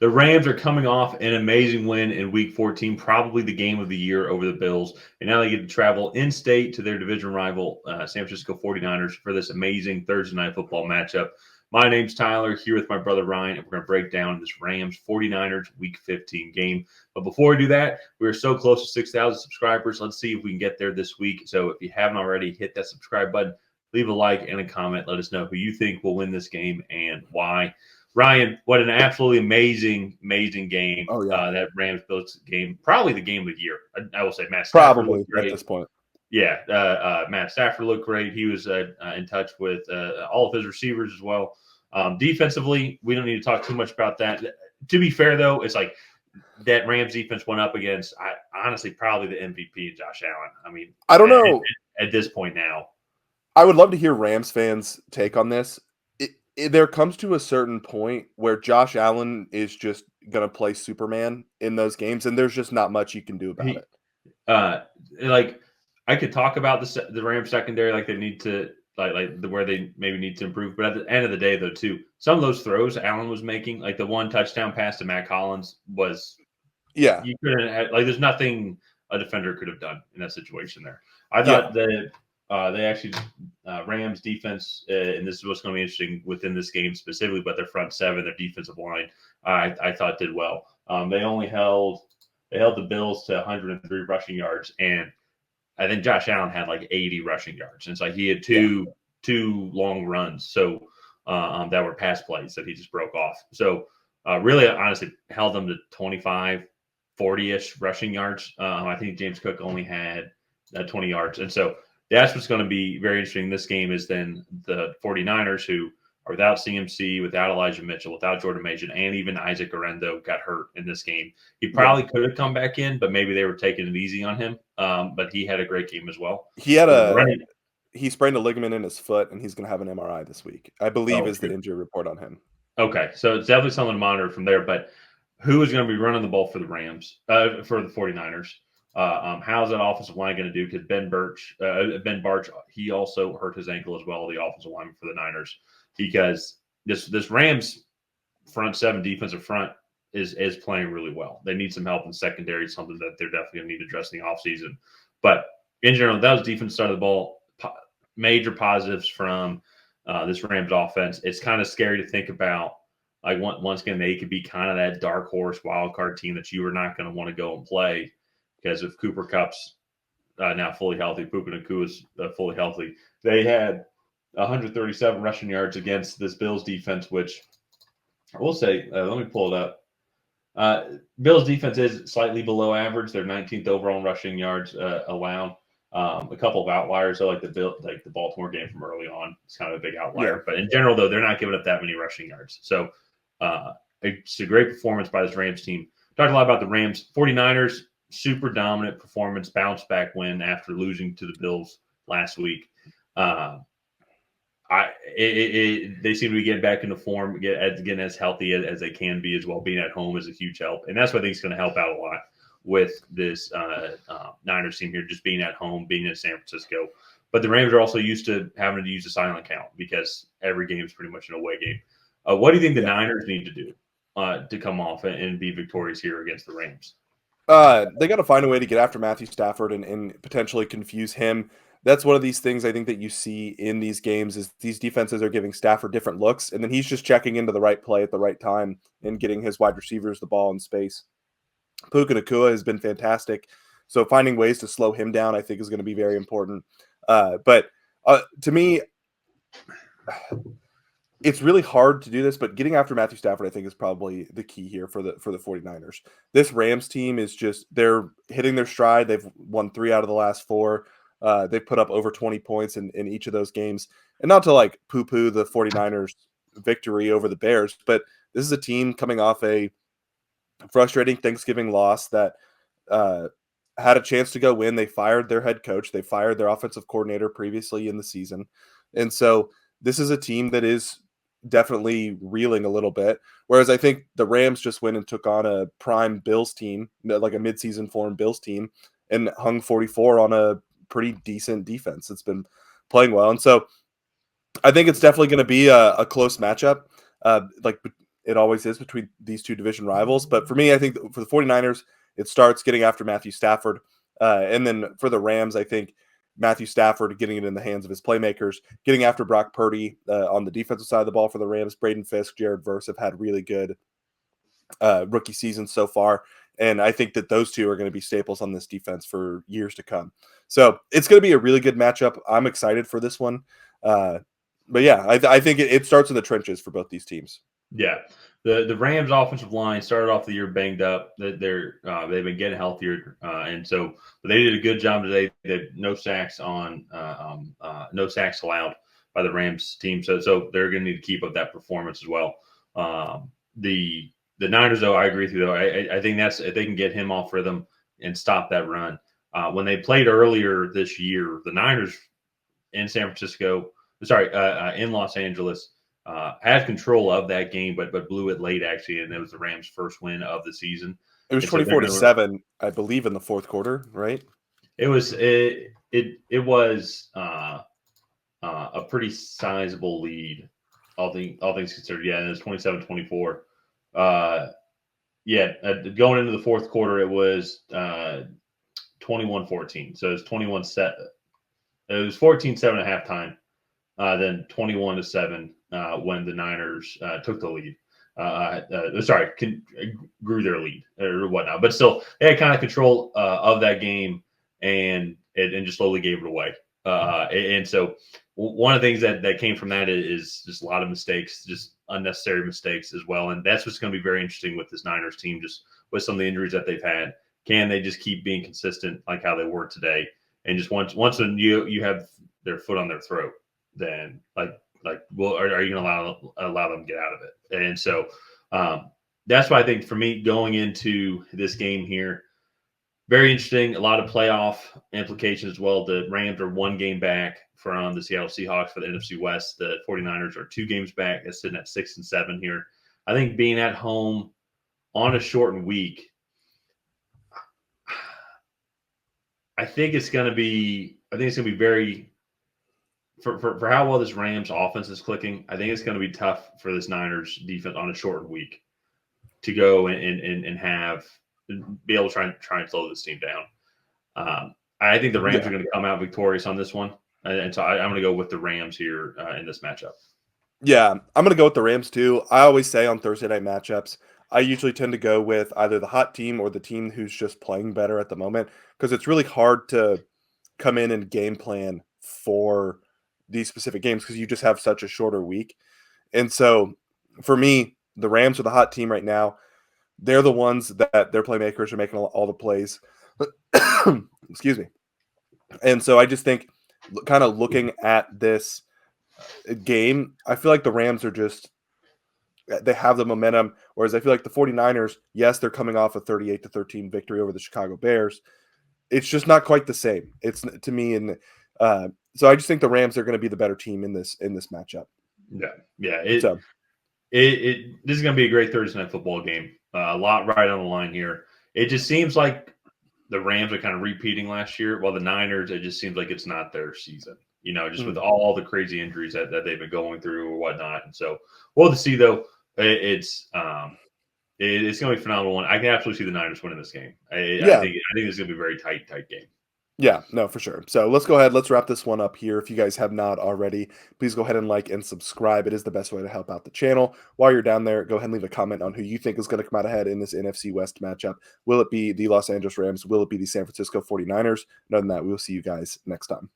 The Rams are coming off an amazing win in Week 14, probably the game of the year over the Bills. And now they get to travel in-state to their division rival, San Francisco 49ers, for this amazing Thursday Night Football matchup. My name's Tyler, here with my brother Ryan, and we're going to break down this Rams 49ers Week 15 game. But before we do that, we're so close to 6,000 subscribers. Let's see if we can get there this week. So if you haven't already, hit that subscribe button, leave a like and a comment. Let us know who you think will win this game and why. Ryan, what an absolutely amazing game. Oh, yeah. That Rams-Bills game, probably the game of the year. I will say Matt Stafford Probably looked great at this point. Yeah, Matt Stafford looked great. He was in touch with all of his receivers as well. Defensively, we don't need to talk too much about that. To be fair, though, it's like that Rams defense went up against, honestly, probably the MVP, Josh Allen. I mean, I don't know. At this point now. I would love to hear Rams fans' take on this. There comes to a certain point where Josh Allen is just going to play Superman in those games, and there's just not much you can do about it. Like, I could talk about the Rams secondary, like they need to, where they maybe need to improve. But at the end of the day, though, too, some of those throws Allen was making, like the one touchdown pass to Matt Collins was, yeah, you couldn't there's nothing a defender could have done in that situation there. I thought that they actually Rams defense, and this is what's going to be interesting within this game specifically, but their front seven, their defensive line, I thought did well. They only held the Bills to 103 rushing yards, and I think Josh Allen had like 80 rushing yards. And it's like he had two long runs, so that were pass plays that he just broke off. So really, honestly, held them to 25, 40-ish rushing yards. I think James Cook only had 20 yards, and so that's what's going to be very interesting. This game is then the 49ers, who are without CMC, without Elijah Mitchell, without Jordan Mason, and even Isaac Orendo got hurt in this game. He probably could have come back in, but maybe they were taking it easy on him. But he had a great game as well. He sprained a ligament in his foot, and he's going to have an MRI this week, I believe, is the injury report on him. Okay, so it's definitely something to monitor from there. But who is going to be running the ball for the Rams, for the 49ers? How's that offensive line going to do? Because Ben Barch, he also hurt his ankle as well, the offensive lineman for the Niners, because this Rams front seven defensive front is playing really well. They need some help in secondary, something that they're definitely going to need to address in the offseason. But in general, that was defense side of the ball. Major positives from this Rams offense. It's kind of scary to think about. Like once again, they could be kind of that dark horse wild card team that you are not going to want to go and play. Because if Cooper Kupp's now fully healthy, Puka Nacua is fully healthy. They had 137 rushing yards against this Bills defense, which I will say, let me pull it up. Bills defense is slightly below average. They're 19th overall in rushing yards allowed. A couple of outliers, so like the Baltimore game from early on, it's kind of a big outlier. Yeah. But in general, though, they're not giving up that many rushing yards. So it's a great performance by this Rams team. Talked a lot about the Rams. 49ers. Super dominant performance, bounce back win after losing to the Bills last week. They seem to be getting back into form, getting as healthy as they can be as well. Being at home is a huge help, and that's what I think is going to help out a lot with this Niners team here, just being at home, being in San Francisco. But the Rams are also used to having to use the silent count because every game is pretty much an away game. What do you think the Niners need to do to come off and be victorious here against the Rams? They got to find a way to get after Matthew Stafford and potentially confuse him. That's one of these things I think that you see in these games is these defenses are giving Stafford different looks, and then he's just checking into the right play at the right time and getting his wide receivers the ball in space. Puka Nacua has been fantastic, so finding ways to slow him down I think is going to be very important. But to me, it's really hard to do this, but getting after Matthew Stafford, I think, is probably the key here for the 49ers. This Rams team is just, they're hitting their stride. They've won 3 out of the last 4. They've put up over 20 points in each of those games. And not to like poo-poo the 49ers victory over the Bears, but this is a team coming off a frustrating Thanksgiving loss that had a chance to go win. They fired their head coach. They fired their offensive coordinator previously in the season. And so this is a team that is definitely reeling a little bit. Whereas I think the Rams just went and took on a prime Bills team, like a midseason form Bills team, and hung 44 on a pretty decent defense. It's been playing well. And so I think it's definitely going to be a close matchup. Like It always is between these two division rivals. But for me, I think for the 49ers, it starts getting after Matthew Stafford. And then for the Rams, I think Matthew Stafford getting it in the hands of his playmakers, getting after Brock Purdy on the defensive side of the ball for the Rams. Braden Fiske, Jared Verse have had really good rookie seasons so far. And I think that those two are going to be staples on this defense for years to come. So it's going to be a really good matchup. I'm excited for this one. But yeah, I think it starts in the trenches for both these teams. Yeah, the Rams offensive line started off the year banged up. They've been getting healthier, and so they did a good job today. They had no sacks no sacks allowed by the Rams team. So they're going to need to keep up that performance as well. The Niners, though, I agree with you. Though I think that's if they can get him off rhythm and stop that run. When they played earlier this year, the Niners in in Los Angeles. Had control of that game, but blew it late actually, and it was the Rams' first win of the season. It was 24-7, I believe, in the fourth quarter, right? It was a pretty sizable lead, all things considered. Yeah, it was 27-24. Going into the fourth quarter, it was 21-14. So it was 21-7. It was 14-7 at halftime. Then 21-7 when the Niners took the lead. Grew their lead or whatnot. But still, they had kind of control of that game and just slowly gave it away. And so one of the things that came from that is just a lot of mistakes, just unnecessary mistakes as well. And that's what's going to be very interesting with this Niners team, just with some of the injuries that they've had. Can they just keep being consistent like how they were today? And just once you have their foot on their throat, then are you going to allow them to get out of it? And so that's why I think for me going into this game here, very interesting. A lot of playoff implications as well. The Rams are 1 game back from the Seattle Seahawks for the NFC West. The 49ers are 2 games back. That's sitting at 6-7 here. I think being at home on a shortened week, I think it's going to be very for how well this Rams offense is clicking. I think it's going to be tough for this Niners defense on a shortened week to go and be able to try and slow this team down. I think the Rams are going to come out victorious on this one, and so I'm going to go with the Rams here in this matchup. Yeah, I'm going to go with the Rams too. I always say on Thursday night matchups, I usually tend to go with either the hot team or the team who's just playing better at the moment, because it's really hard to come in and game plan for these specific games because you just have such a shorter week. And so for me, the Rams are the hot team right now. They're the ones that their playmakers are making all the plays. Excuse me. And so I just think kind of looking at this game, I feel like the Rams are they have the momentum, whereas I feel like the 49ers, yes, they're coming off a 38-13 victory over the Chicago Bears. It's just not quite the same. It's to me, and so I just think the Rams are going to be the better team in this matchup. Yeah. This is going to be a great Thursday night football game. A lot right on the line here. It just seems like the Rams are kind of repeating last year, while the Niners, it just seems like it's not their season. Just with all the crazy injuries that they've been going through or whatnot. And so we'll have to see, though. It's going to be a phenomenal one. I can absolutely see the Niners winning this game. I think it's going to be a very tight game. Yeah, no, for sure. So let's go ahead. Let's wrap this one up here. If you guys have not already, please go ahead and like and subscribe. It is the best way to help out the channel. While you're down there, go ahead and leave a comment on who you think is going to come out ahead in this NFC West matchup. Will it be the Los Angeles Rams? Will it be the San Francisco 49ers? Other than that, we'll see you guys next time.